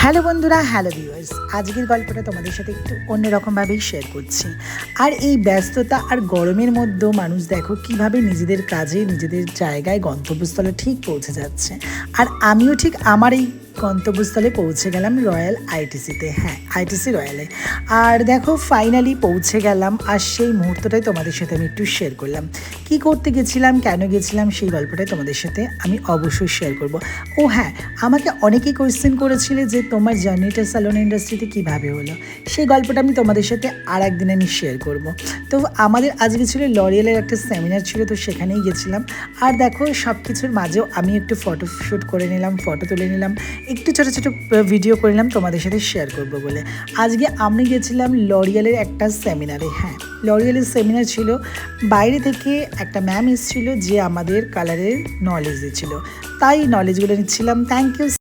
Hello বন্ধুরা, hello viewers. আজকের গল্পটা তোমাদের সাথে একটু অন্যরকমভাবেই শেয়ার করছি। আর এই ব্যস্ততা আর গরমের মধ্যেও মানুষ দেখো কিভাবে নিজেদের কাজে নিজেদের জায়গায় গন্তব্যস্থলে ঠিক পৌঁছে যাচ্ছে। আর আমিও ঠিক আমার এই গন্তব্যস্থলে পৌঁছে গেলাম রয়্যাল আইটিসিতে, হ্যাঁ আইটিসি রয়্যালে। আর দেখো ফাইনালি পৌঁছে গেলাম, আর সেই মুহূর্তটাই তোমাদের সাথে আমি একটু শেয়ার করলাম। কি করতে গেছিলাম, কেন গেছিলাম, সেই গল্পটাই তোমাদের সাথে আমি অবশ্যই শেয়ার করব। ও হ্যাঁ, আমাকে অনেকেই কোয়েশ্চেন করেছিলে যে তোমার জার্নিটা স্যালন ইন্ডাস্ট্রিতে কীভাবে হলো। সেই গল্পটা আমি তোমাদের সাথে আর একদিন আমি শেয়ার করব। তো আমাদের আজকে ছিল লরিয়ালের একটা সেমিনার ছিল, তো সেখানেই গেছিলাম। আর দেখো সব কিছুর মাঝেও আমি একটু ফটোশ্যুট করে নিলাম, ফটো তুলে নিলাম, একটু ছোটো ছোটো ভিডিও করে নিলাম তোমাদের সাথে শেয়ার করব বলে। আজকে আমি গেছিলাম লরিয়ালের একটা সেমিনারে। হ্যাঁ, লরিয়ালের সেমিনার ছিল, বাইরে থেকে একটা ম্যাম এসেছিলো যে আমাদের কালারের নলেজ দিচ্ছিলো, তাই নলেজগুলো নিচ্ছিলাম। Thank you.